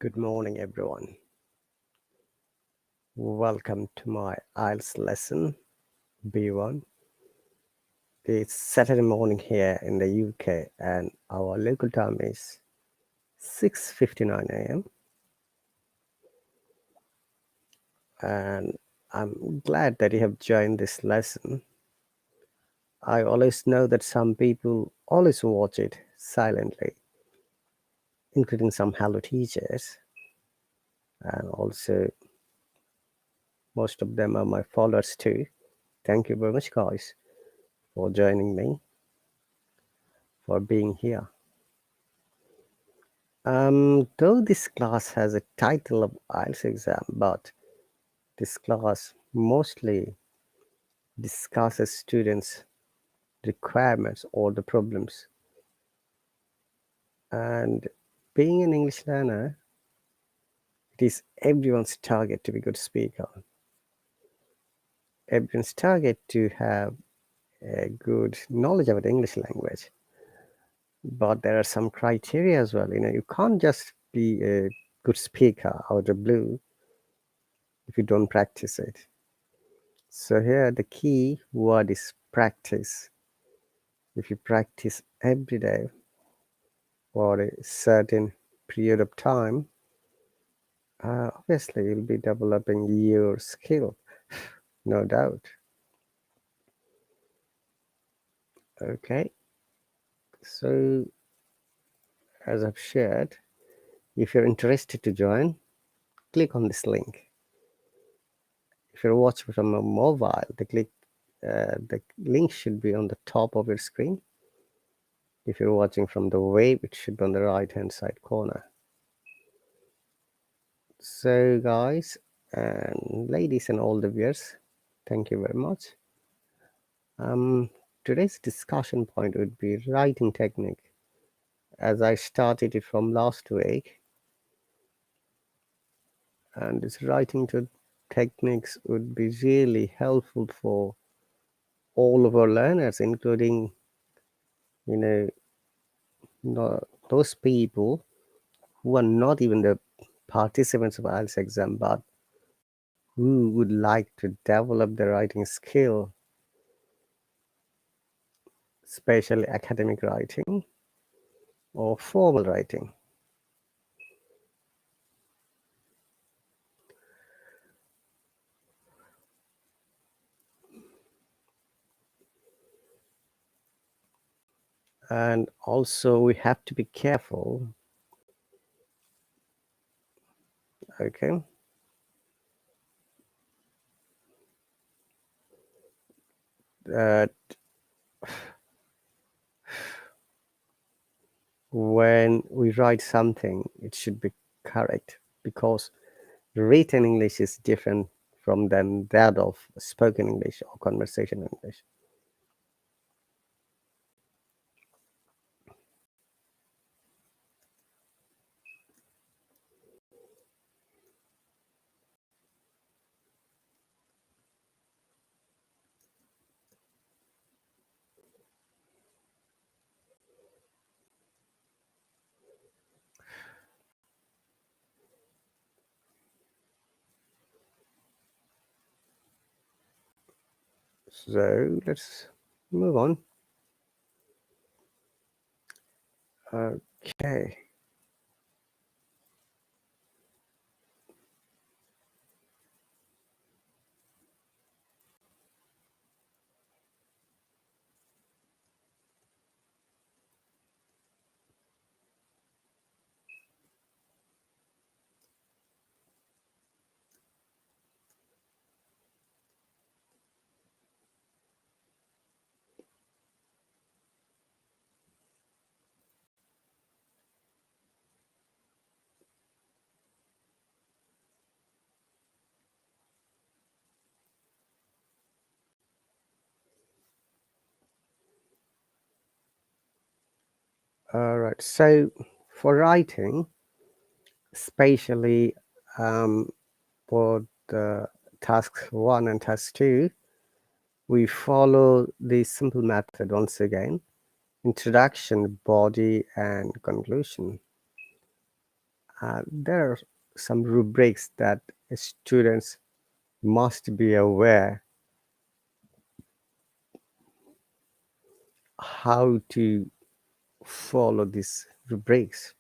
Good morning, everyone. Welcome to my IELTS lesson B1. It's Saturday morning here in the UK, and our local time is 6:59 a.m. And I'm glad that you have joined this lesson. I always know that some people always watch it silently, including some Hello teachers, and also most of them are my followers too. Thank you very much, guys, for joining me, for being here. Though this class has a title of IELTS exam, but this class mostly discusses students' requirements or the problems. And being an English learner, it is everyone's target to be a good speaker. Everyone's target to have a good knowledge about the English language. But there are some criteria as well. You can't just be a good speaker out of the blue if you don't practice it. So here the key word is practice. If you practice every day for a certain period of time, obviously you'll be developing your skill, no doubt. Okay, so as I've shared, if you're interested to join, click on this link. If you're watching from a mobile, the link should be on the top of your screen. If you're watching from the web, it should be on the right hand side corner. So guys and ladies and all the viewers, thank you very much. Today's discussion point would be writing technique, as I started it from last week, and this writing techniques would be really helpful for all of our learners, including those people who are not even the participants of IELTS exam, but who would like to develop their writing skill, especially academic writing or formal writing. And also we have to be careful, okay, that when we write something, it should be correct, because written English is different from that of spoken English or conversation English. So let's move on. Okay. All right. So for writing, especially for the task 1 and task 2, we follow the simple method once again: introduction, body, and conclusion. there are some rubrics that students must be aware how to follow these rubrics.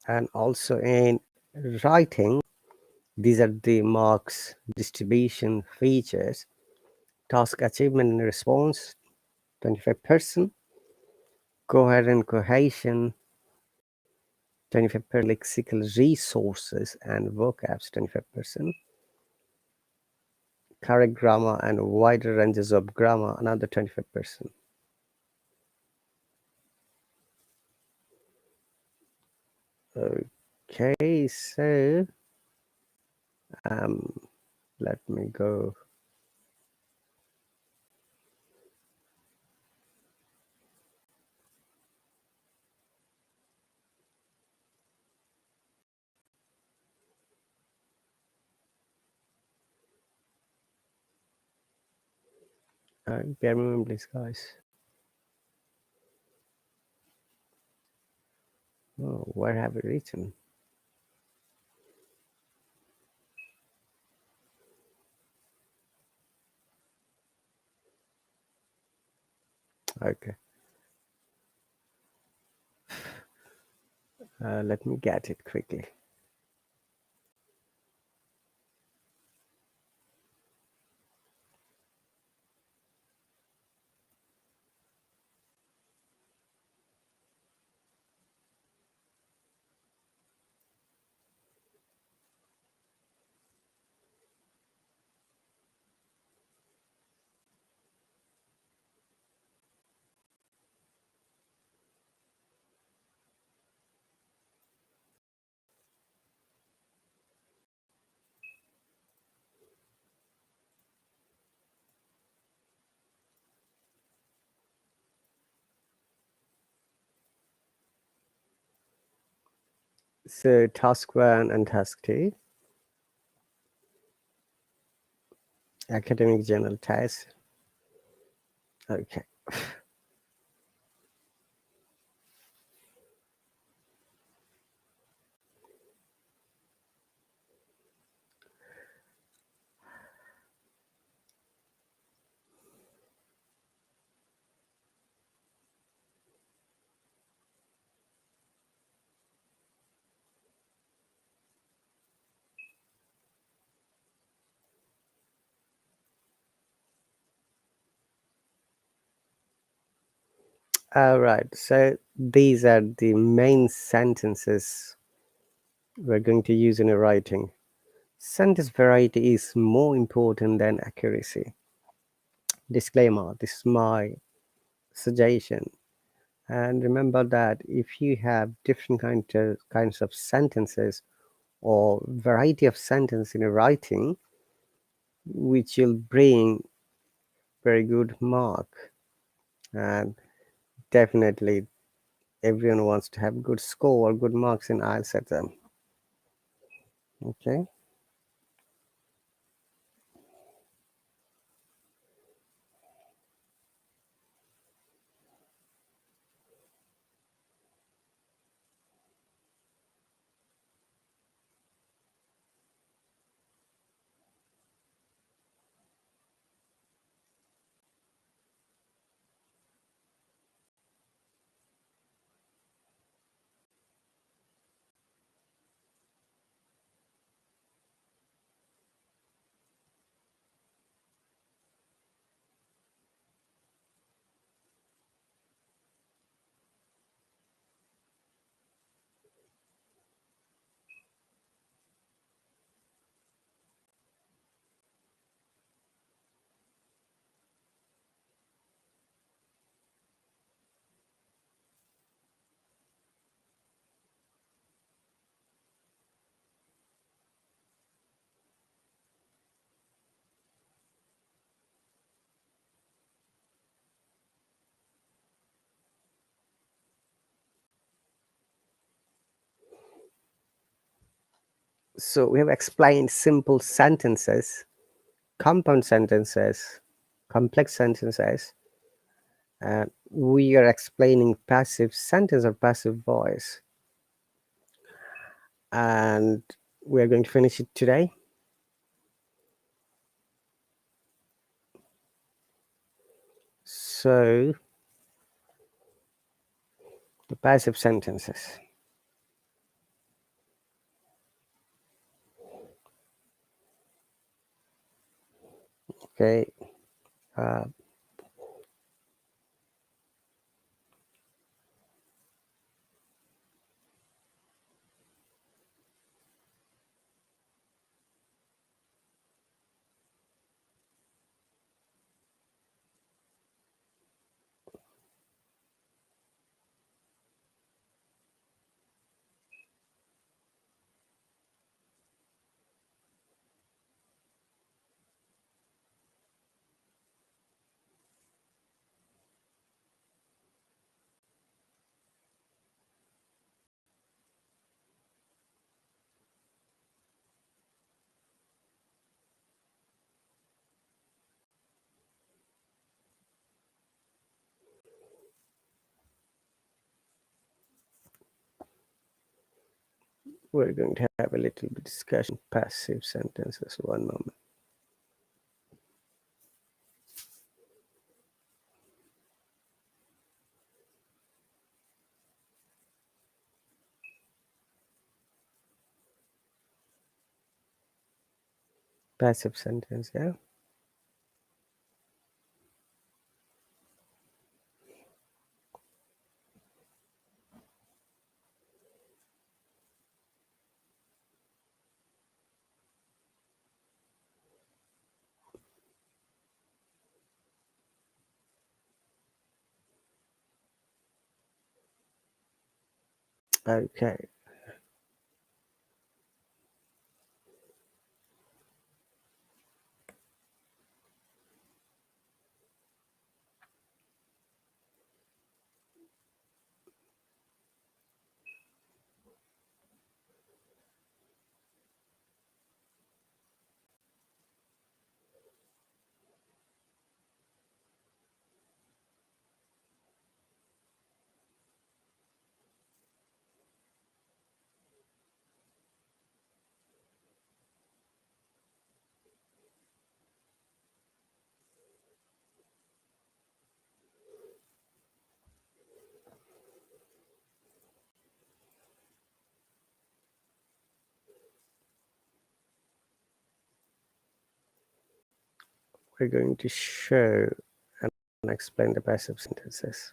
And also in writing, these are the marks distribution features. Task achievement and response, 25%. Coherent cohesion, 25%. Lexical resources and vocabs, 25%. Correct grammar and wider ranges of grammar, another 25%. Okay, so um, let me go. Bear with me, please, guys. Oh, where have we written? Okay, let me get it quickly. So task 1 and task 2, academic journal test. Okay. All right, so these are the main sentences we're going to use in a writing. Sentence variety is more important than accuracy. Disclaimer, this is my suggestion. And remember that if you have different kinds of sentences or variety of sentence in a writing, which will bring very good mark. And definitely everyone wants to have good score or good marks in IELTS exam. Okay. So we have explained simple sentences compound sentences, complex sentences, and we are explaining passive sentence or passive voice, and we are going to finish it today. So the passive sentences. Okay. Uh, we're going to have a little bit discussion passive sentences. One moment. Passive sentence, yeah. Okay. We're going to show and explain the passive sentences.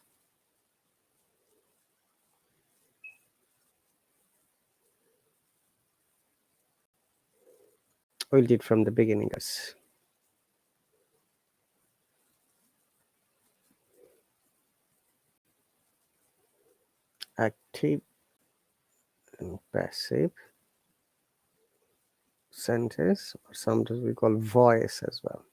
We'll do it from the beginning. Active and passive sentence, or sometimes we call voice as well.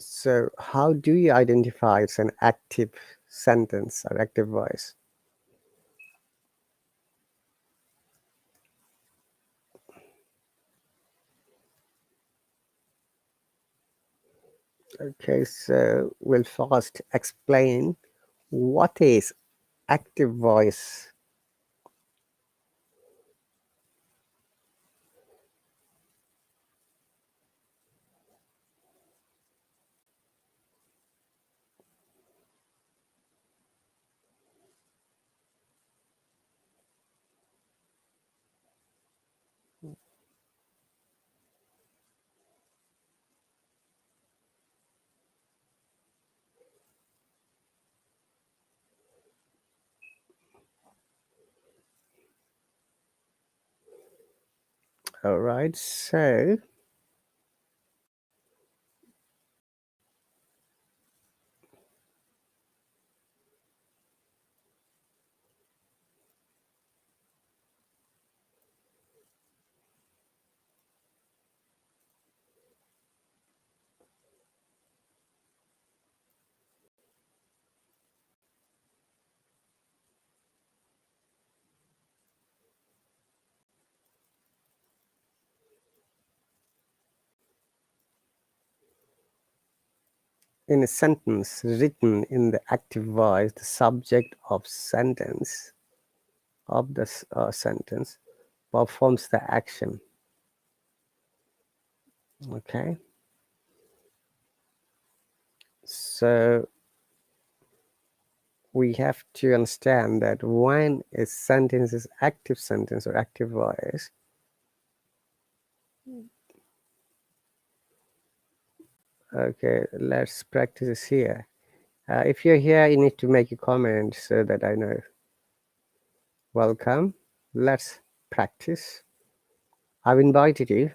So how do you identify it's an active sentence or active voice? Okay, so we'll first explain what is active voice. All right, so in a sentence written in the active voice, the subject of sentence sentence performs the action. Okay, so we have to understand that when a sentence is active sentence or active voice, okay, let's practice this here. If you're here, you need to make a comment so that I know. Welcome. Let's practice. I've invited you.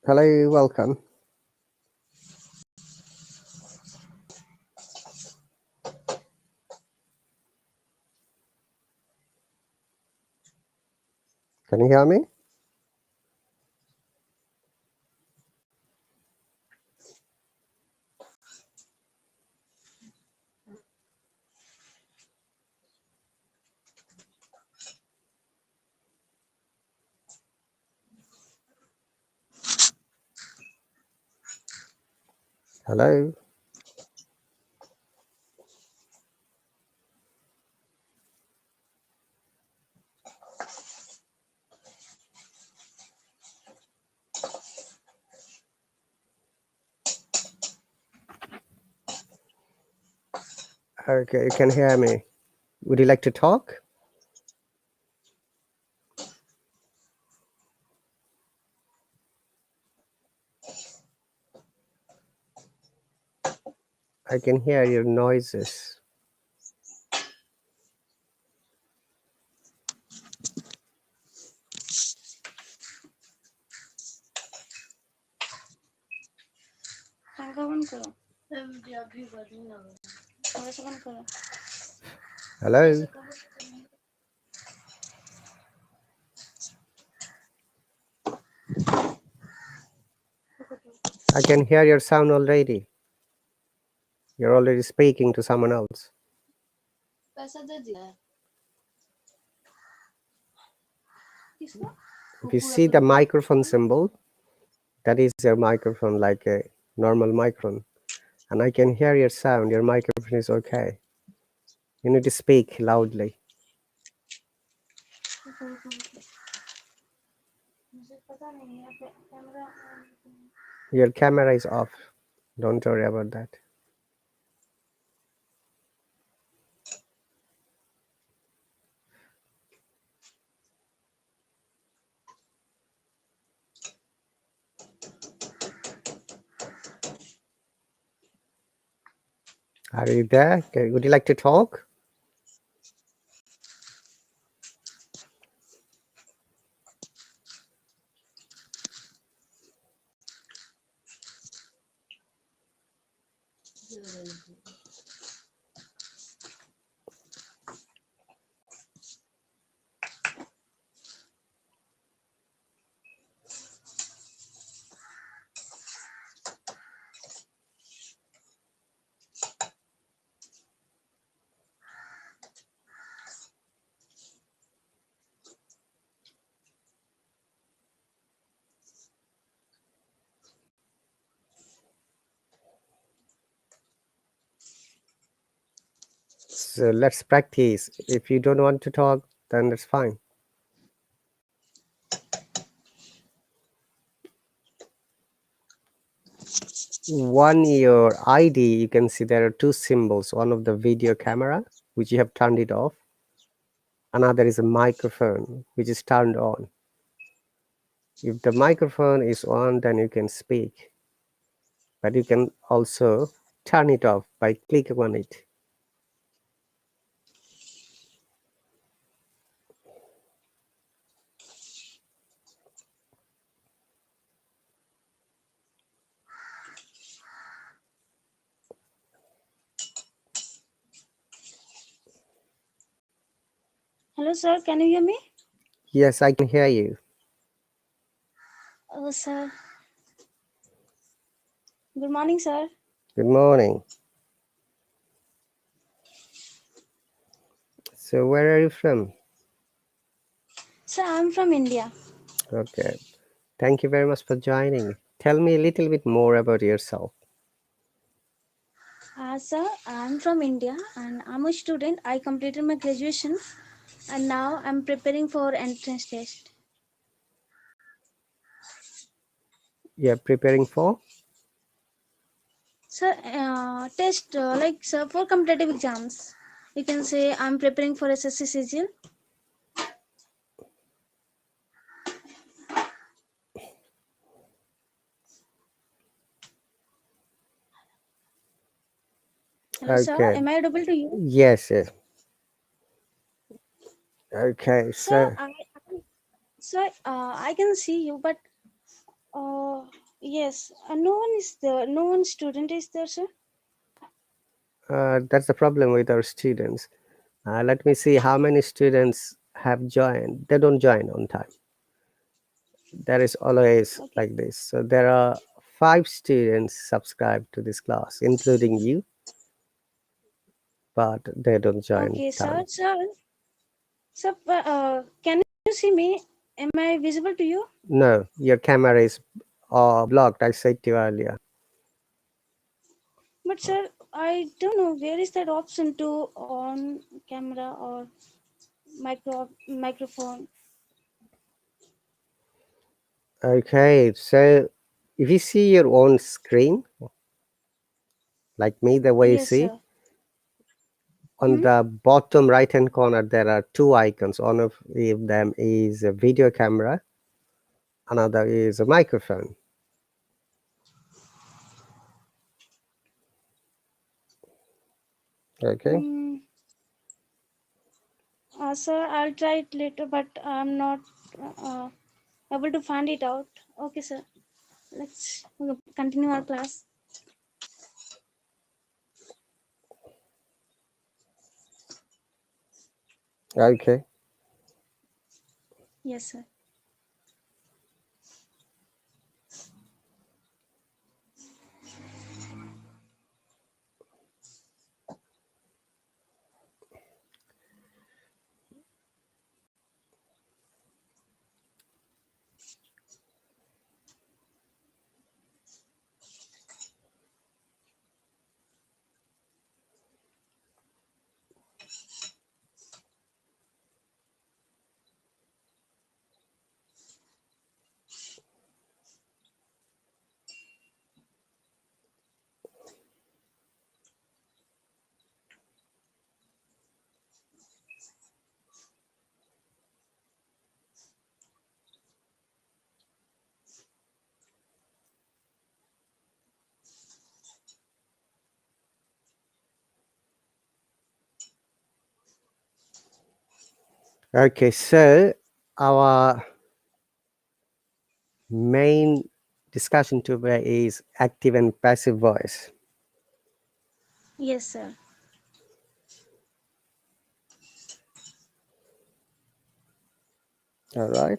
Hello, welcome. Can you hear me? Hello. Okay, you can hear me. Would you like to talk? I can hear your noises. Hello. I can hear your sound already. You're already speaking to someone else. If you see the microphone symbol, that is your microphone, like a normal microphone. And I can hear your sound. Your microphone is okay. You need to speak loudly. Your camera is off. Don't worry about that. Are you there? Okay. Would you like to talk? So let's practice. If you don't want to talk, then that's fine. On your ID, you can see there are two symbols. One of the video camera, which you have turned it off, Another is a microphone, which is turned on. If the microphone is on, then you can speak, but you can also turn it off by clicking on it. Hello, sir. Can you hear me? Yes, I can hear you. Oh, sir. Good morning, sir. Good morning. So, where are you from? Sir, I'm from India. Okay. Thank you very much for joining. Tell me a little bit more about yourself. Sir, I'm from India and I'm a student. I completed my graduation and now I'm preparing for entrance test. You're preparing for? Sir, test like sir for competitive exams. You can say I'm preparing for SSC CGL. Hello, sir. Okay. Am I audible to you? Yes, yes. Okay, Sir, so I can see you, but uh, yes, no one is there. No one student is there, sir. that's the problem with our students. Let me see how many students have joined. They don't join on time. That is always Okay. like this. So there are 5 students subscribed to this class, including you, but they don't join Okay, sir. time. Sir, can you see me? Am I visible to you? No, your camera is blocked. I said to you earlier. But sir, I don't know where is that option to on camera or microphone. Okay, so if you see your own screen, like me, the way you Yes, see, sir. on Hmm? the bottom right hand corner, there are 2 icons. One of them is a video camera, another is a microphone. Okay. Mm, sir, I'll try it later, but I'm not uh, able to find it out. Okay, sir. Let's continue our class. Okay. Yes, sir. Okay, so our main discussion today is active and passive voice. Yes, sir. All right.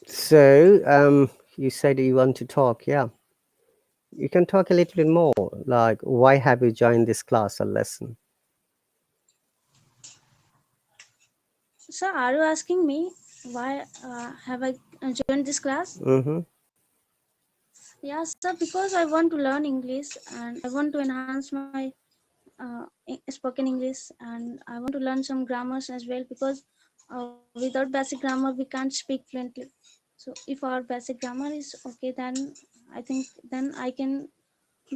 So, you said you want to talk, yeah. You can talk a little bit more, like why have you joined this class or lesson? Sir, are you asking me why have I joined this class? Mm-hmm. Yeah, sir, because I want to learn English and I want to enhance my spoken English, and I want to learn some grammars as well, because without basic grammar we can't speak fluently. So if our basic grammar is okay, then I think then I can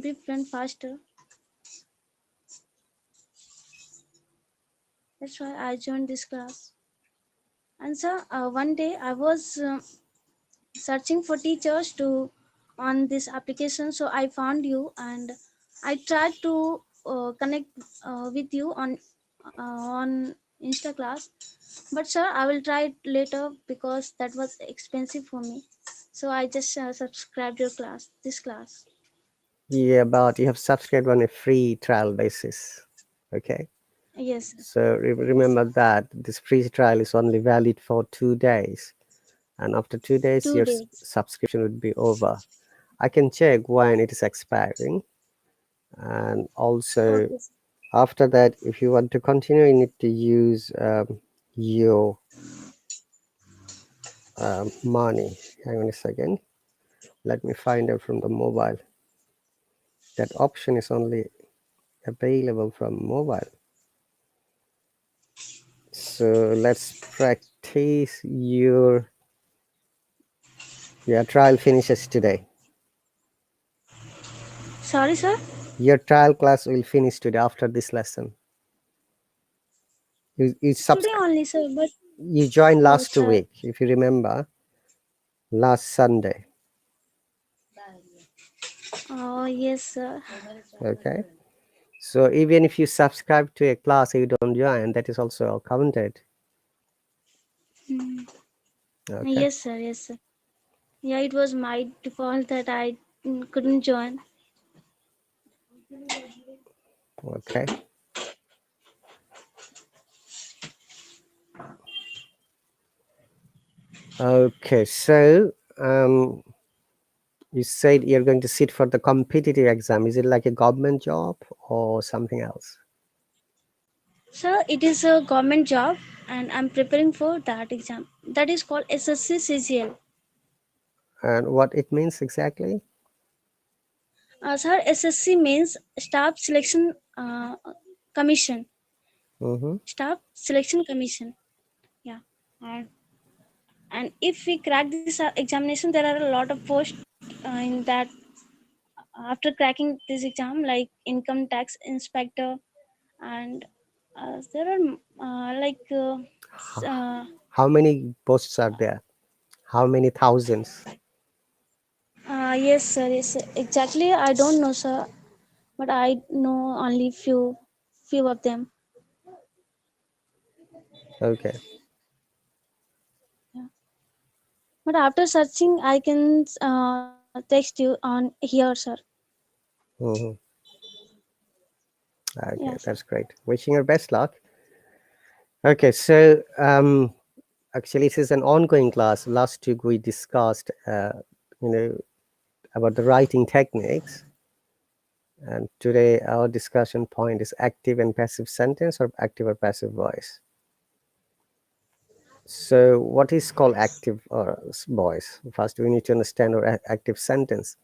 be fluent faster. That's why I joined this class. And so one day I was searching for teachers to on this application, so I found you, and I tried to connect with you on Insta class. But sir, I will try it later because that was expensive for me. So I just subscribed your class, this class. Yeah, but you have subscribed on a free trial basis. Okay. Yes, sir. So Yes. remember that this free trial is only valid for 2 days, and after 2 days, Two your days. subscription would be over. I can check when it is expiring, and also Okay, sir. after that, if you want to continue, you need to use your money. Hang on a second. Let me find out from the mobile. That option is only available from mobile. So let's practice your trial finishes today. Sorry, sir. Your trial class will finish today after this lesson. You Today subscribe. only, sir. But You joined oh, last sir. week, if you remember, last Sunday. Oh, yes, sir. Okay. So even if you subscribe to a class and you don't join, that is also counted. Hmm. Okay. Yes, sir. Yes, sir. Yeah, it was my default that I couldn't join. Okay. Okay. So you said you're going to sit for the competitive exam. Is it like a government job or something else? Sir, it is a government job, and I'm preparing for that exam. That is called SSC CGL. And what it means exactly? Sir, SSC means Staff Selection Commission. Mm-hmm. Staff Selection Commission. Yeah. And, and if we crack this examination, there are a lot of posts in that after cracking this exam, like income tax inspector, and there are How many posts are there? How many thousands? yes, sir. Yes, sir. Exactly. I don't know, sir, but I know only few of them. Okay. Yeah. But after searching, I can text you on here, sir. Mm-hmm. Yeah, Okay, sir. that's great. Wishing you best luck. Okay, so actually, this is an ongoing class. Last week we discussed, you know, about the writing techniques, and today our discussion point is active and passive sentence or active or passive voice. So, what is called active voice? First, we need to understand our active sentence.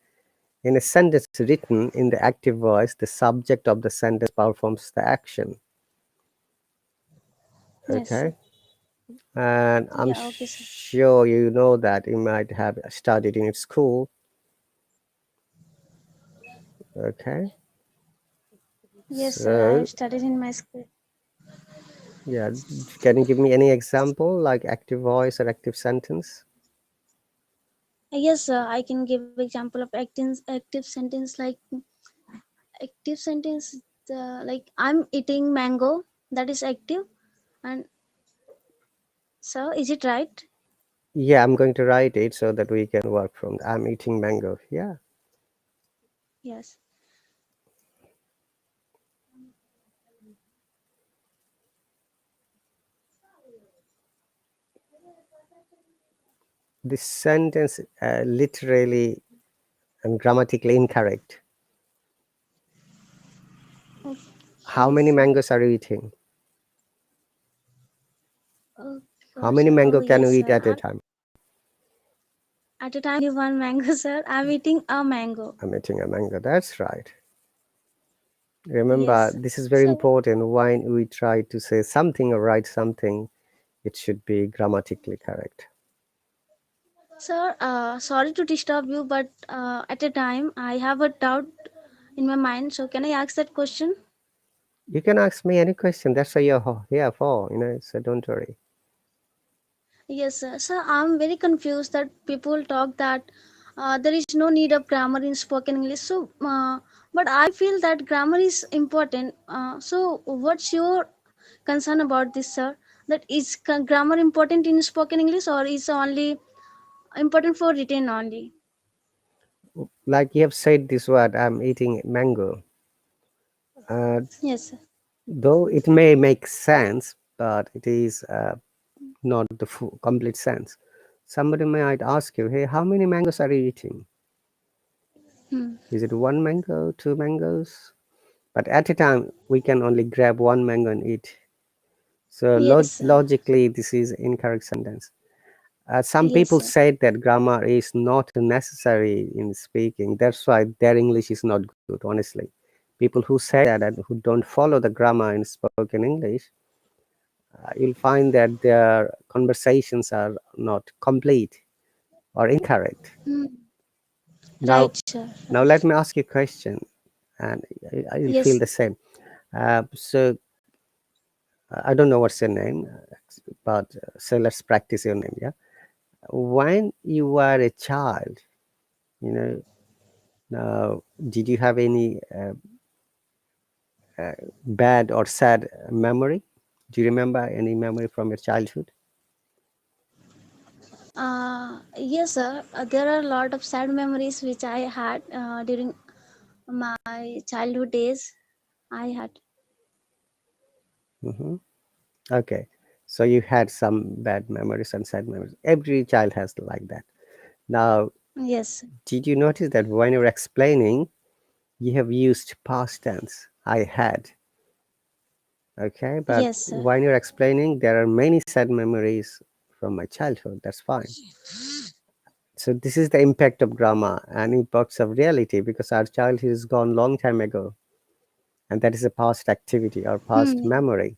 In a sentence written in the active voice, the subject of the sentence performs the action. Yes, sir. Okay, and I'm Yeah, okay, sir. sure you know that you might have studied in your school. Okay, Yes, sir. I so have studied in my school. yeah, can you give me any example like active voice or active sentence? Yes, sir. I can give example of active sentence, like active sentence. Like I'm eating mango. That is active. And so, is it right? Yeah, I'm going to write it so that we can work from. I'm eating mango. Yeah, Yes. this sentence literally and grammatically incorrect. How Okay, many sir. mangoes are you eating? Oh How gosh. many Oh mango can yes, you eat sir. at a time? At a time, only one mango, sir. I'm eating a mango. I'm eating a mango. That's right. Remember, Yes. this is very So, important. When we try to say something or write something, it should be grammatically correct. sir, sorry to disturb you, but at a time I have a doubt in my mind. So, can I ask that question? You can ask me any question. That's what you're here for, so don't worry. Yes, sir. So, I'm very confused that people talk that there is no need of grammar in spoken English. So, but I feel that grammar is important. So, what's your concern about this, sir? That is grammar important in spoken English, or is only important for written only? Like you have said this word, I'm eating mango. Uh, Yes, sir. though it may make sense, but it is not the full, complete sense. Somebody might ask you, hey, how many mangoes are you eating? Hmm. Is it one mango, two mangoes? But at a time, we can only grab one mango and eat. So Yes, sir. logically, this is incorrect sentence. Some Yes, people sir. said that grammar is not necessary in speaking. That's why their English is not good, honestly. People who say that and who don't follow the grammar in spoken English, you'll find that their conversations are not complete or incorrect. Hmm. Now, Right, sir. now let me ask you a question, and you'll feel Yes. the same. So I don't know what's your name, but so let's practice your name. Yeah, when you were a child, you know, now did you have any bad or sad memory? Do you remember any memory from your childhood? Yes, sir. There are a lot of sad memories which I had during my childhood days. I had. Hmm. Okay, so you had some bad memories and sad memories. Every child has like that. Now, Yes. did you notice that when you're explaining, you have used past tense? I had. Okay, but Yes, sir. when you're explaining, there are many sad memories from my childhood. That's fine. So this is the impact of grammar and impacts of reality because our childhood is gone long time ago, and that is a past activity or past Hmm. memory.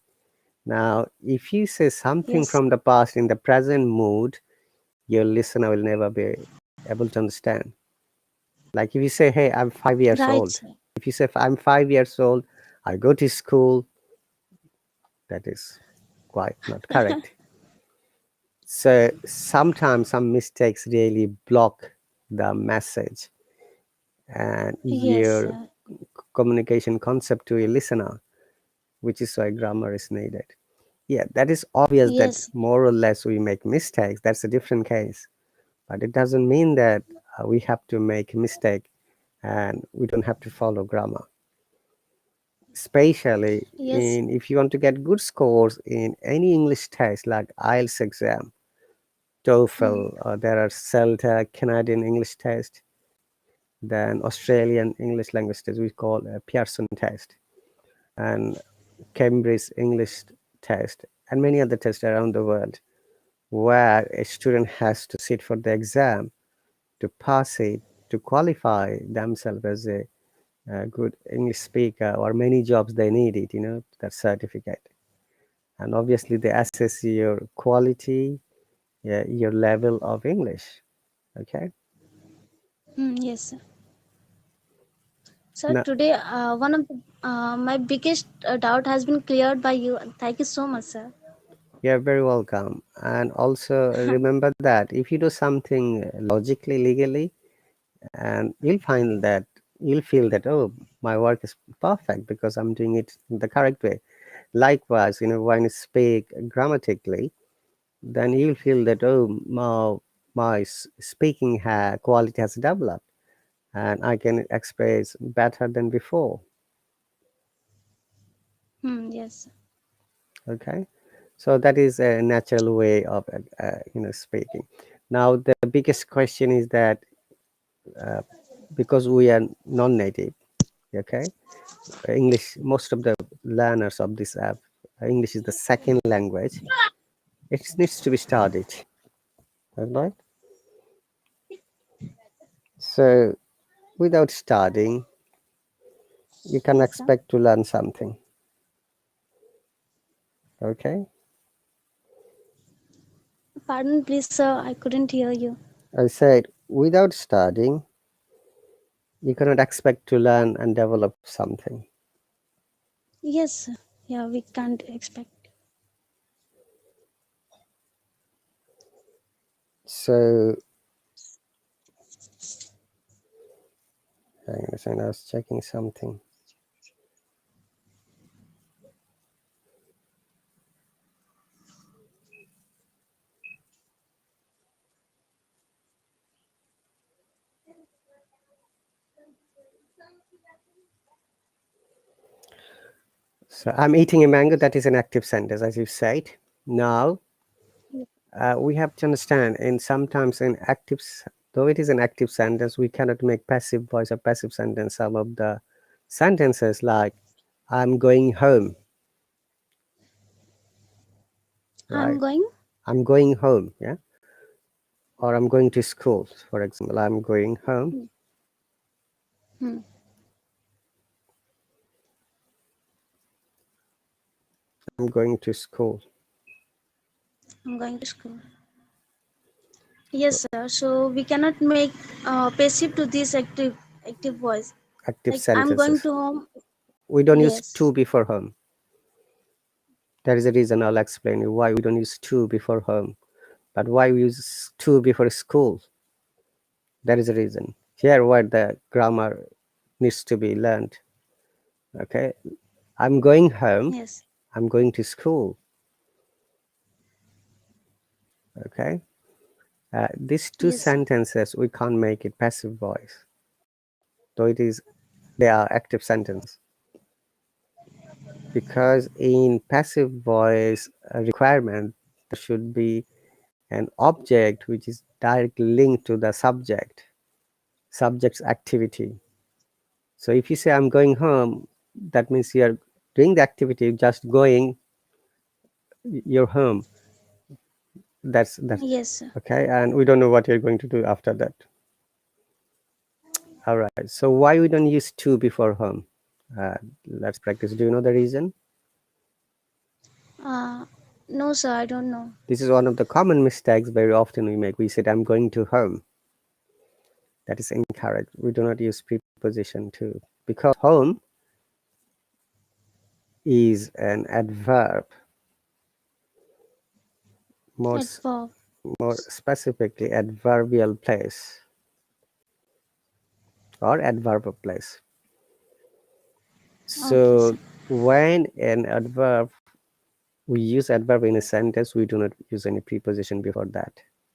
Now, if you say something Yes. from the past in the present mood, your listener will never be able to understand. Like if you say, "Hey, I'm 5 years Right, old," sir. if you say, "I'm 5 years old," I go to school, that is quite not correct. So sometimes some mistakes really block the message and Yes, your sir. communication concept to a listener, which is why grammar is needed. Yeah, that is obvious that Yes. more or less we make mistakes. That's a different case. But it doesn't mean that we have to make a mistake and we don't have to follow grammar. Especially Yes. in if you want to get good scores in any English test like IELTS exam, Hmm. TOEFL, there are CELTA, Canadian English test, then Australian English language test we call a Pearson test, and Cambridge English test, and many other tests around the world, where a student has to sit for the exam to pass it, to qualify themselves as a good English speaker, or many jobs they need it, that certificate. And obviously, they assess your quality, yeah, your level of English. Okay. Hmm. Yes, sir. Sir, Now, today one of my biggest doubt has been cleared by you. Thank you so much, sir. you're very welcome. And also remember that if you do something logically, legally, and you'll feel that, oh, my work is perfect because I'm doing it the correct way. Likewise, when you speak grammatically, then you'll feel that, oh, my speaking quality has developed and I can express better than before. Hmm. Yes. Okay, so that is a natural way of speaking. Now the biggest question is that uh, because we are non-native, okay, English, most of the learners of this app, English is the second language. It needs to be studied, right? So without studying, you can Yes, sir. expect to learn something. Okay? Pardon, please, sir. I couldn't hear you. I said, without studying, you cannot expect to learn and develop something. Yes, sir. Yeah, we can't expect. So, hang on a second, I was checking something. So, I'm eating a mango, that is an active sentence, as you said. Now, we have to understand, and sometimes in active, though it is an active sentence, we cannot make passive voice or passive sentence. Some of the sentences like, I'm going home, I'm right? going. I'm going home, yeah? Or I'm going to school, for example. I'm going home, Hmm. I'm going to school. I'm going to school. Yes, sir. So we cannot make passive to this active voice. Active Like I'm going sentences. to home. We don't use Yes. to before home. There is a reason, I'll explain you why we don't use to before home, but why we use to before school. There is a reason. Here, where the grammar needs to be learned. Okay, I'm going home. Yes. I'm going to school. Okay, these two Yes, sir. sentences we can't make it passive voice, though it is they are active sentence, because in passive voice requirement there should be an object which is directly linked to the subject's activity. So if you say I'm going home, that means you're doing the activity, just going, you're home. That's Yes, sir. okay, and we don't know what you're going to do after that. All right, so why we don't use to before home? uh, let's practice. Do you know the reason? Uh, no, sir. I don't know. This is one of the common mistakes very often we make. We said I'm going to home. That is incorrect. We do not use preposition to, because home is an adverb. more Adverb. more specifically, adverbial place or adverb place. Okay, So sir. when an adverb, we use adverb in a sentence, we do not use any preposition before that.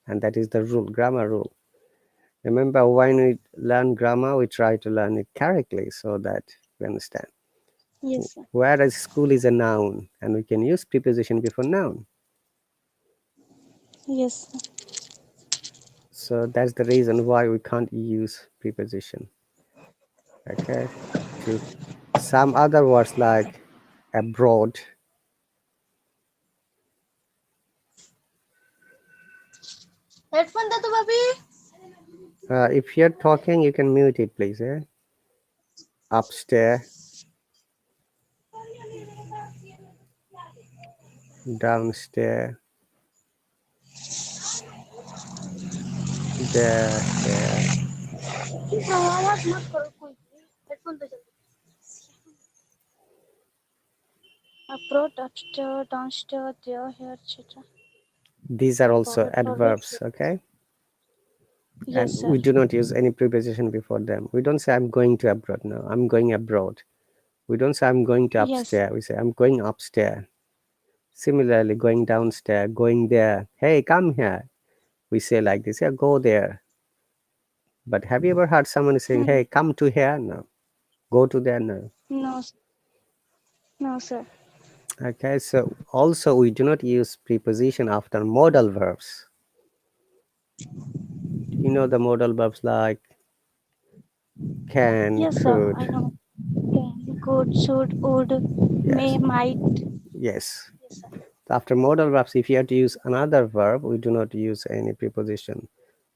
And that is the rule, grammar rule. Remember, when we learn grammar, we try to learn it correctly so that we understand. Yes, sir. Whereas school is a noun and we can use preposition before noun. Yes, sir. So that's the reason why we can't use preposition. Okay. To some other words like abroad. Headphone दे दो भाभी. If you're talking, you can mute it, please. Yeah? Upstairs, downstairs, there, here. आवाज मत करो कोई. Headphone दे जल्दी. Abroad, upstairs, downstairs, there, here, etc. These are also Forward, forward. adverbs, okay? And Yes, sir. we do not use any preposition before them. We don't say I'm going to abroad. No, I'm going abroad. We don't say I'm going to Yes. upstairs. We say I'm going upstairs. Similarly, going downstairs, going there. Hey, come here. We say like this. Yeah, go there. But have you ever heard someone saying, Hmm. "Hey, come to here"? No. Go to there? No. No, no, sir. Okay. So also we do not use preposition after modal verbs. You know the modal verbs like can, Yes, sir. could. I know. Can, could, should, would, may, Yes. might. Yes. Yes, sir. After modal verbs, if you have to use another verb, we do not use any preposition.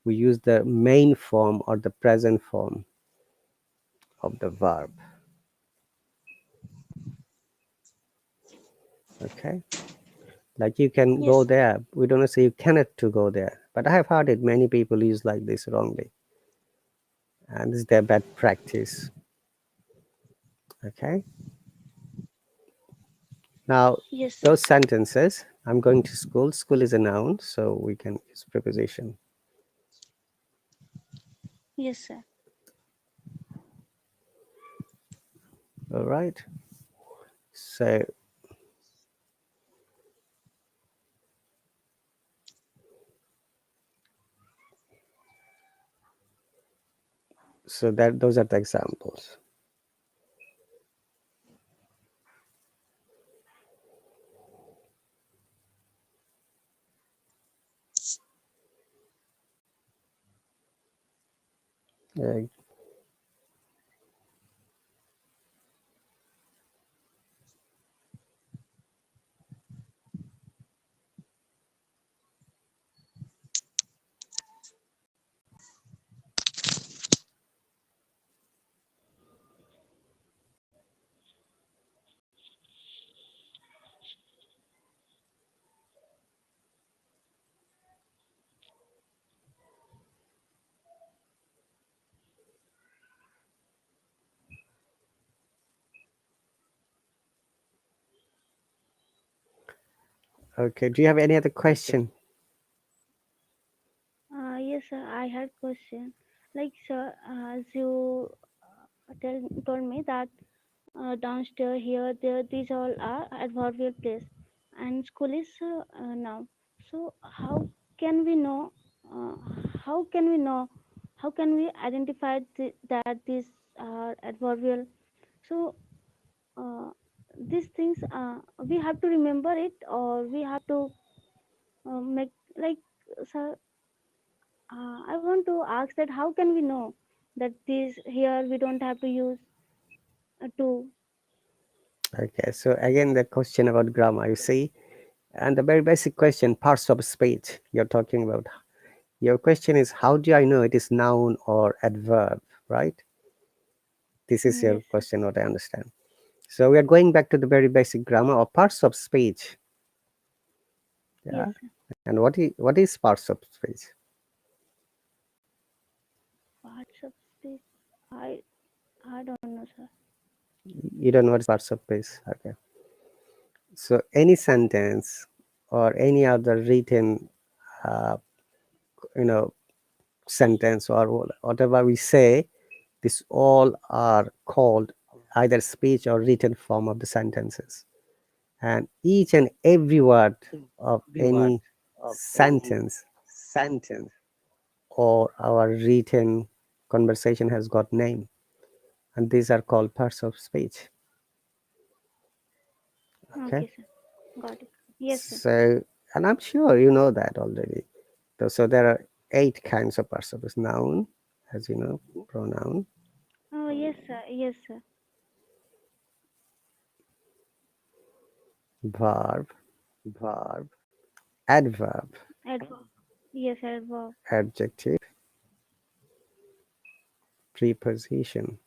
We use the main form or the present form of the verb. Okay, like you can go Yes. there. We don't say you cannot to go there, but I have heard it. Many people use like this wrongly, and this is their bad practice. Okay, now Yes, sir. those sentences. I'm going to school. School is a noun, so we can use preposition. Yes, sir. All right. So that those are the examples. Uh, okay. Do you have any other question? Yes, sir. I had question. Like, sir, as you told me that downstairs, here, there, these all are adverbial place, and school is noun. So can we know? Uh, how can we know? How can we identify that these are adverbial? So uh, these things we have to remember it, or we have to make like, sir. I want to ask that how can we know that this here we don't have to use to. Okay. So again, the question about grammar. You see, and the very basic question, parts of speech. You're talking about. Your question is, how do I know it is noun or adverb? Right. This is your Yes, sir. question. What I understand. So we are going back to the very basic grammar or parts of speech. Yes, Yeah. sir. And what is parts of speech? Parts of speech. I I don't know, sir. You don't know what is parts of speech. Okay. So any sentence or any other written, uh, you know, sentence or whatever we say, this all are called either speech or written form of the sentences. And each and every word of any sentence or our written conversation has got name, and these are called parts of speech. Okay. Okay, sir. Got it. Yes, sir. So, and I'm sure you know that already. So there are 8 kinds of parts of speech: noun, as you know, pronoun, Oh, yes, sir. Yes, sir. verb, adverb, Adverb. Yes, adverb. adjective, preposition,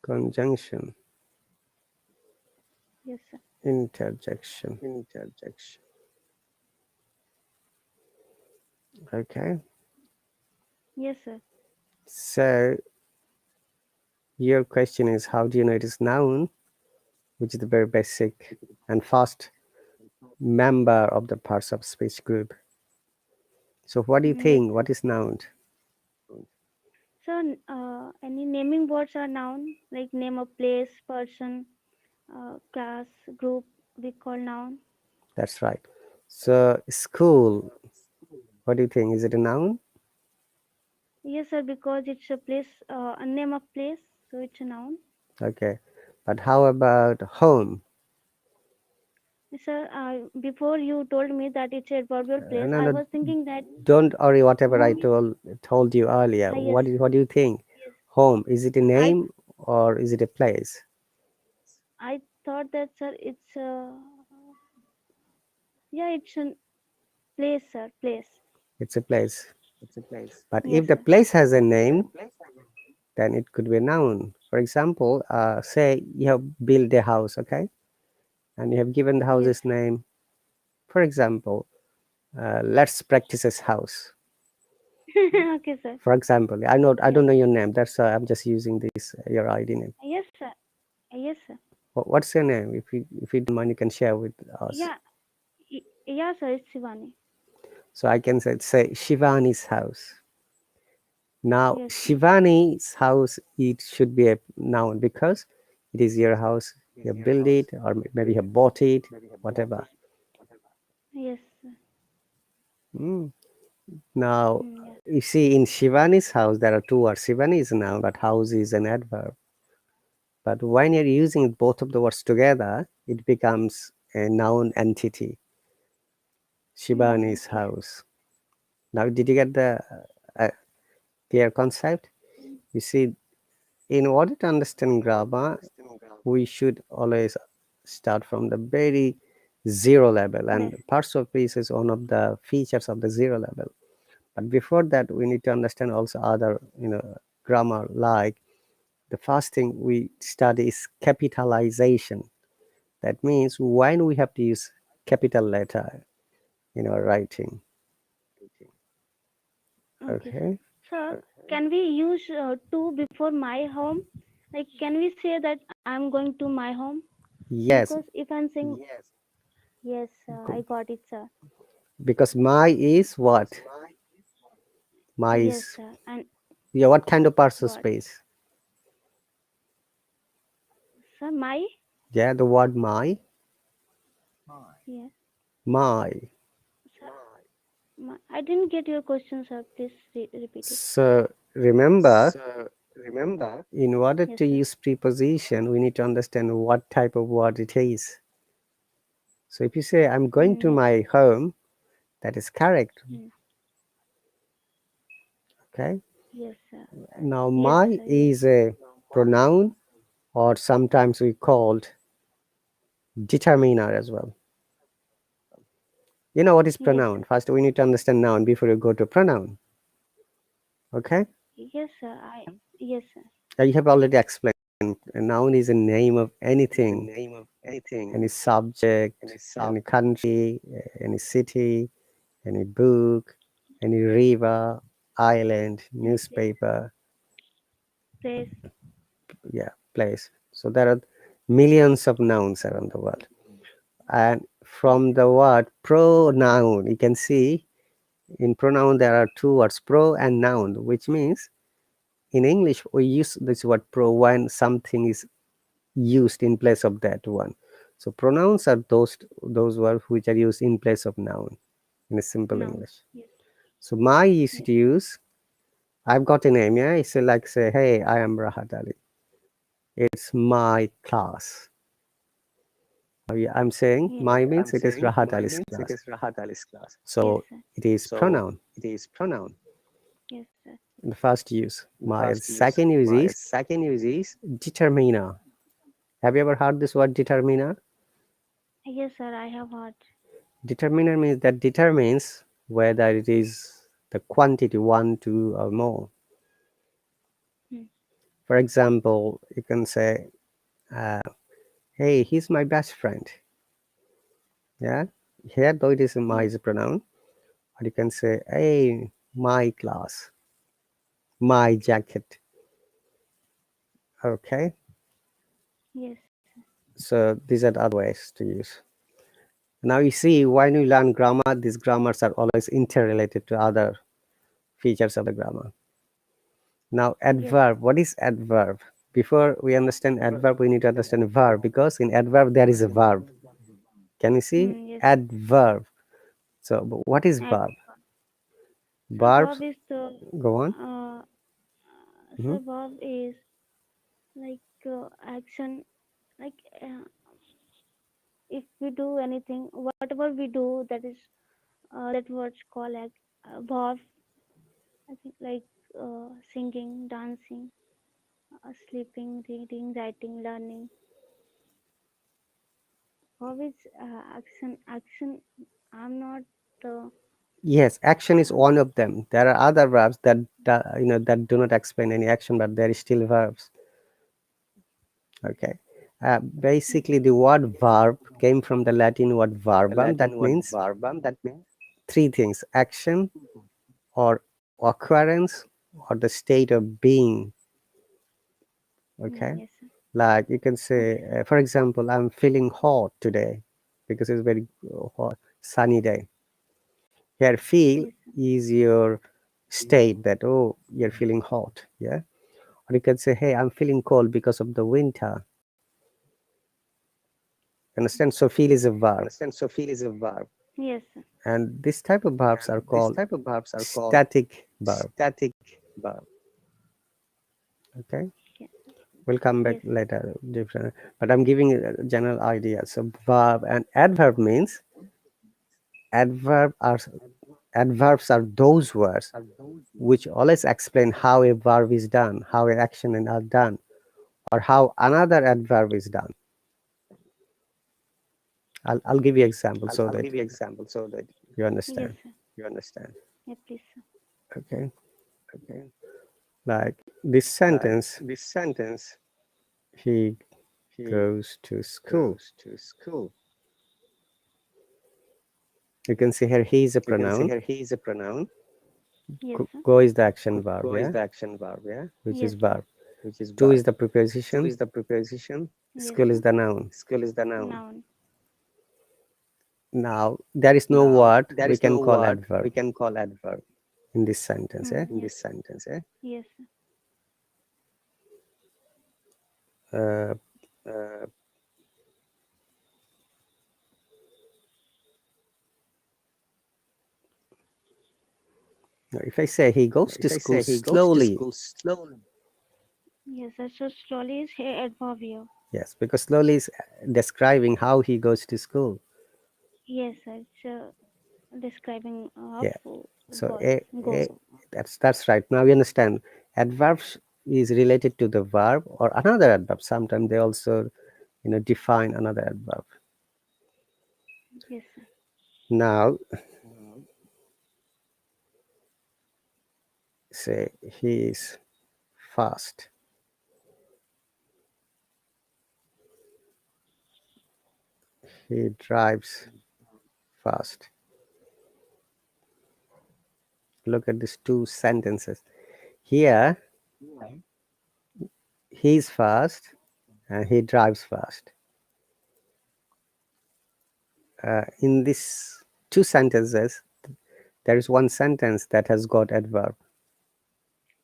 conjunction, Yes, sir. interjection. Okay. Yes, sir. So your question is, how do you know it is noun, which is the very basic and first member of the parts of speech group. So what do you Yes, think? sir. What is noun? So, any naming words are noun, like name of place, person, class, group, we call noun. That's right. So school, what do you think? Is it a noun? Yes, sir, because it's a place, a name of place, so it's a noun. Okay. But how about home? Yes, sir, before you told me that it's a adverbial place, No, I no, was thinking that don't worry whatever I home. told you earlier. Yes, What do you think? yes. Home, is it a I name or is it a place? I thought that, sir, it's yeah, it's an. Place, sir. Place. It's a place. But Yes, if the sir. place has a name, then it could be a noun. For example, say you have built a house, okay, and you have given the Yes, house's name. For example, let's practice this house. sir. Okay, sir. For example, I Yes. don't know your name. That's I'm just using this your ID name. Yes, sir. Yes, sir. What's your name? If you don't mind, you can share with us. Yeah. Yeah, sir. It's Shivani. So I can say Shivani's house. Now Yes, sir. Shivani's house, it should be a noun because it is your house. You have built it, or maybe you have bought it, whatever. Yes, sir. Mm. Now Yes. you see, in Shivani's house there are two words. Shivani is a noun, but house is an adverb. But when you're using both of the words together, it becomes a noun entity. Shivani's Okay. house. Now, did you get the uh, clear concept? You see, in order to understand grammar, we should always start from the very zero level, Yes. and parts of speech is one of the features of the zero level. But before that, we need to understand also other, grammar. Like the first thing we study is capitalization. That means when we have to use capital letter in our writing. Okay, sir. Okay. Sir, can we use to before my home? Like, can we say that I'm going to my home? Yes, Because if I'm saying yes, I go- got it, sir. because my is what? My Yes, is, sir. And yeah. What kind of parcel what? space? Sir, my? Yeah, the word my. Yes. My. Sir, I didn't get your question, sir. Please repeat it. So remember, in order Yes, to sir. use preposition, we need to understand what type of word it is. So if you say I'm going to Yes. my home, that is correct. Mm. Okay. Yes, sir. Now Yes, my sir. Yes. is a pronoun, or sometimes we called determiner as well. You know what is Yes, sir. pronoun? First, we need to understand noun before you go to pronoun. Okay? Yes, sir. Yes, sir. You have already explained. A noun is a name of anything, any subject, any country, any city, any book, any river, island, Any place. newspaper, Place. yeah, place. So there are millions of nouns around the world. And Yes, from sir. the word pronoun, you can see in pronoun there are two words, pro and noun, which means in English we use this word pro when something is used in place of that one. So pronouns are those words which are used in place of noun in a simple Noun. English. Yes. So my is Yes. to use, I've got a name, yeah. It's like say, hey, I am Rahat Ali. It's my class. I'm saying Yes. my means it is Rahat Ali's class. Yes, So sir. it is pronoun. Yes, sir. The first use. My second use is determiner. Have you ever heard this word determiner? Yes, sir. I have heard. Determiner means that determines whether it is the quantity one, two, or more. Hmm. For example, you can say, "Hey, he's my best friend." Yeah, here though it is my Yes. is a pronoun, or you can say, "Hey, my class, my jacket." Okay, Yes. so these are the other ways to use. Now you see, when you learn grammar, these grammars are always interrelated to other features of the grammar. Now, Yes. adverb. What is adverb? Before we understand adverb, we need to understand verb, because in adverb there is a verb. Can you see? Yes. Adverb. So, what is Ad. verb? So Verbs, verb is the go on. uh, Mhm. so verb is like action. Like if we do anything, whatever we do, that is that word's called like verb. I think like singing, dancing, sleeping, reading, writing, learning. Verb is action. Action. I'm not. Yes, action is one of them. There are other verbs that do not explain any action, but there is still verbs. Okay. Basically, the word verb came from the Latin word verbum. That means three things: action, or occurrence, or the state of being. Okay. Yes, sir. Like you can say, Okay, sir. for example, I'm feeling hot today because it's very hot, sunny day. Here, feel Yes, sir. is your state that, oh, you're feeling hot. Yeah. Or you can say, hey, I'm feeling cold because of the winter. Understand? So feel is a verb. Yes, sir. And this type of verbs are called static verb. Okay. Yeah. We'll come back Yes, sir. later. Different, but I'm giving a general idea. So verb and adverb means adverb are adverbs are those words which always explain how a verb is done, how an action and are done, or how another adverb is done. I'll give you example so that you Yes, understand. sir. Yeah, please, sir. Okay, like this sentence, he goes to school. You can see here he is a pronoun. Yes, sir. Go is the action verb, yeah, which is Yes, sir. verb. To is the preposition. Yes, School is sir. the noun. Noun. Now there is no word we can call adverb in this sentence. Eh? Yes. Yes, sir. Uh, if I say he goes to school slowly, Yes, sir. So slowly is here adverb here. yes, because slowly is describing how he goes to school. Yes, sir. It's describing of Yeah. So goes go. that's right. Now you understand. Adverbs is related to the verb or another adverb. Sometimes they also define another adverb. Yes, sir. Now say he is fast. He drives fast. Look at these two sentences. Here he's fast and he drives fast. In these two sentences, there is one sentence that has got adverb.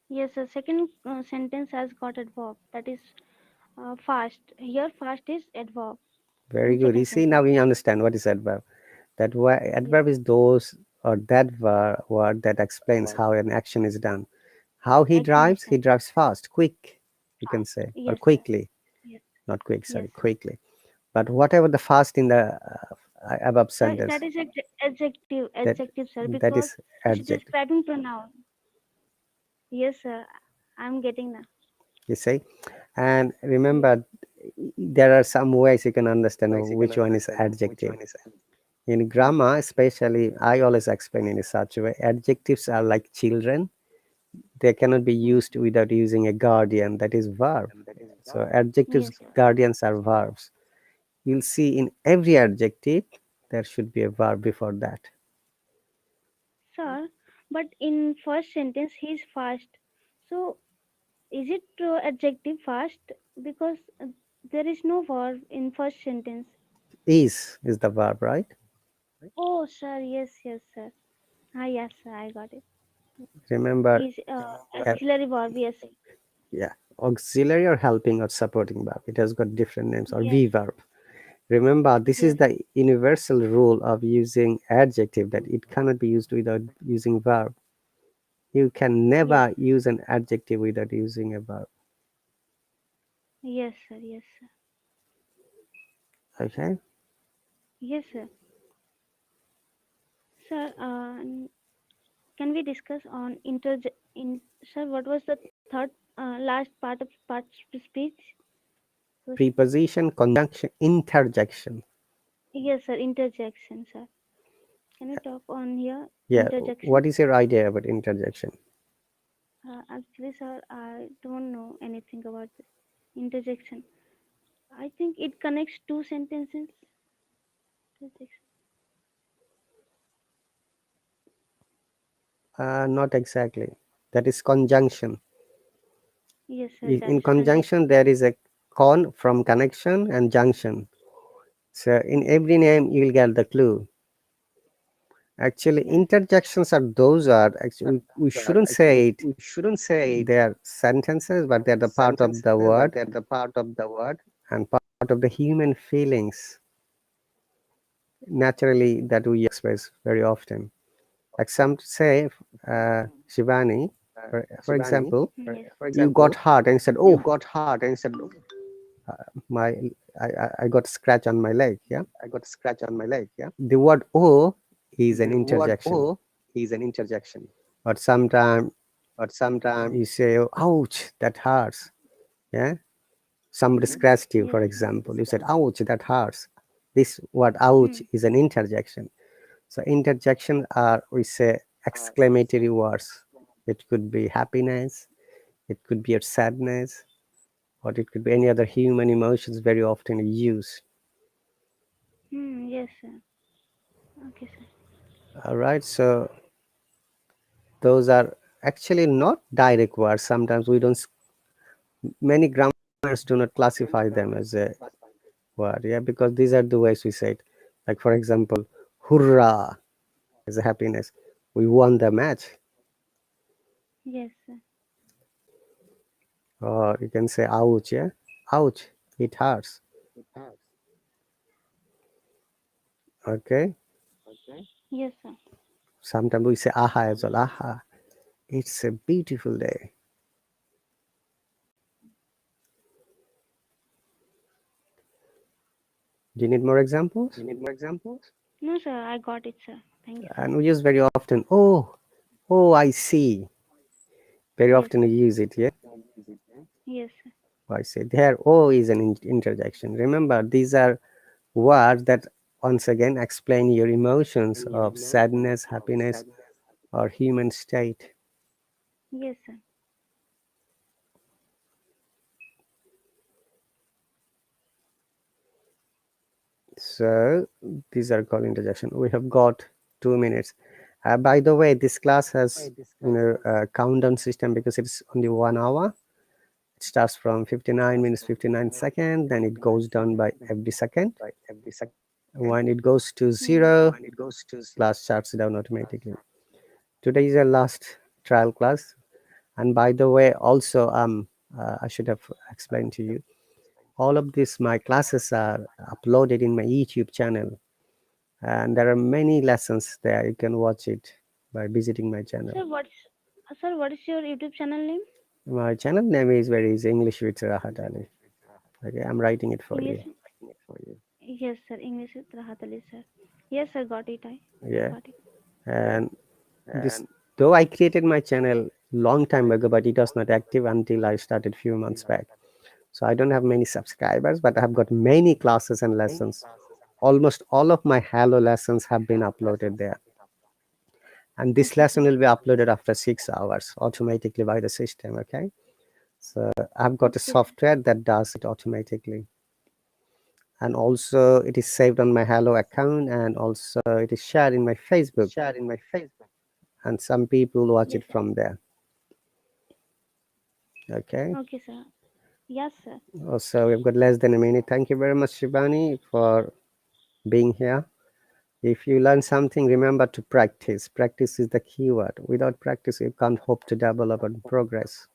Yes, the second sentence has got adverb. That is fast. Here, fast is adverb Very in good. You second see, now sentence. we understand what is adverb. Yes, Adverb is those or that word that explains how an action is done. How action is he done. drives fast, quick, you can say, or Yes, sir. quickly, Yes, not quick, yes, sorry, sir. quickly. But whatever the fast in the above sentence, That is adjective, that adjective, sir, that because is it's adjective. describing pronoun. Yes, sir. I'm getting that. You see, and Yes, remember, there are some ways you can understand which one is adjective. In grammar, especially, I always explain in such a way. Adjectives are like children; they cannot be yes, used without using a guardian. That is verb. So yes, adjectives sir. guardians are verbs. You'll see in every adjective there should be a verb before that. Sir, but in first sentence he is fast. So is it adjective fast? Because there is no verb in first sentence. Is the verb, right? Oh, sir. Yes, yes, sir. Ah, yes, sir. I got it. Remember, Is uh, auxiliary verb? Yes, yeah, auxiliary or helping or supporting verb. It has got different names, or yes, V verb. Remember, this is yes, the universal rule of using adjective, that it cannot be used without using verb. You can yes, never use an adjective without using a verb. yes, sir. Yes, sir. Okay. Yes, sir. Sir, can we discuss on in sir? What was the third last part speech? Was Preposition, conjunction, interjection. yes, sir. Interjection, sir. Can you talk on here Yeah, interjection? what is your idea about interjection? Actually, sir, I don't know anything about this interjection. I think it connects two sentences. Interjection. Not exactly. That is conjunction. Yes, sir, In that's conjunction, there is a con from connection and junction. So in every name, you will get the clue. Actually, yes. interjections are those are actually we shouldn't say it. They are sentences, but they are the part of the word and part of the human feelings naturally that we express very often. Like some say, Shivani, for example, Yes. you got hurt and said, "Oh, my, I got scratch on my leg." Yeah, the word "oh" is an interjection. But sometimes you say, "Oh, ouch, that hurts." Yeah, somebody scratched you, Yes, for sir. example. You said, "Ouch, that hurts." This word "ouch" Hmm. is an interjection. So interjection are, we say, exclamatory words. It could be happiness, it could be a sadness, or it could be any other human emotions very often used. Hmm. Yes, sir. Okay, sir. All right, so those are actually not direct words. Sometimes we don't, many grammars do not classify them as a word, yeah, because these are the ways we say it. Like, for example, hurrah is a happiness. We won the match. Yes, sir. Or you can say, ouch, yeah, ouch, it hurts. Okay. Yes, sir. Sometimes we say aha as well. Aha, it's a beautiful day. Do you need more examples? No, sir. I got it, sir. Thank you, sir. And we use very often, oh, oh, I see. Very Yes, often we sir. use it, yeah. Yes, sir. I say there, oh is an interjection. Remember, these are words that once again explain your emotions of sadness, happiness, or human state. Yes, sir. So these are called interjection. We have got 2 minutes. By the way, this class has a countdown system because it's only 1 hour. It starts from 59 minutes 59 seconds, then it goes down by every second. When it goes to Hmm. zero, class shuts down automatically. Today is our last trial class. And by the way, also I should have explained to you, all of this my classes are uploaded in my YouTube channel, and there are many lessons there. You can watch it by visiting my channel. What is your YouTube channel name? My channel name is very easy, English with Rahat Ali. Okay, I'm writing it for you. English. Yes, sir. English with Rahat Ali, sir. Yes, sir. Got it. I Yeah, got it. and this, though I created my channel long time ago, but it was not active until I started few months back. So I don't have many subscribers, but I have got many classes and lessons. Almost all of my Hello lessons have been uploaded there. And this Okay, lesson sir. will be uploaded after 6 hours automatically by the system. Okay. So I've got a Okay, sir. software that does it automatically. And also it is saved on my Hello account, and also it is shared in my Facebook, and some people watch Yes, it sir. from there. Okay. Okay, sir. Yes, sir. Also, we've got less than a minute. Thank you very much, Shivani, for being here. If you learn something, remember to practice. Practice is the key word. Without practice, you can't hope to develop and progress.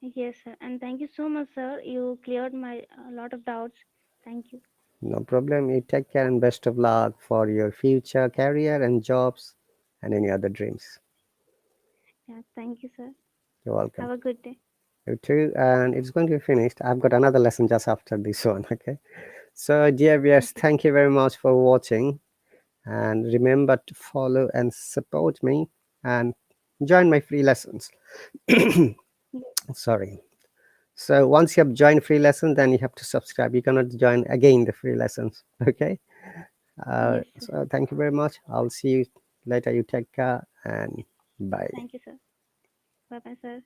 Yes, sir. And thank you so much, sir. You cleared my a lot of doubts. Thank you. No problem. You take care and best of luck for your future career and jobs and any other dreams. Yeah, thank you, sir. You're welcome. Have a good day. You too. And it's going to be finished. I've got another lesson just after this one. Okay. So, dear viewers, Okay. thank you very much for watching. And remember to follow and support me and join my free lessons. Yes, Sorry. So once you have joined free lessons, then you have to subscribe. You cannot join again the free lessons. Okay. Yes, sir. So thank you very much. I'll see you later. You take care and bye. Thank you, sir. Bye bye, sir.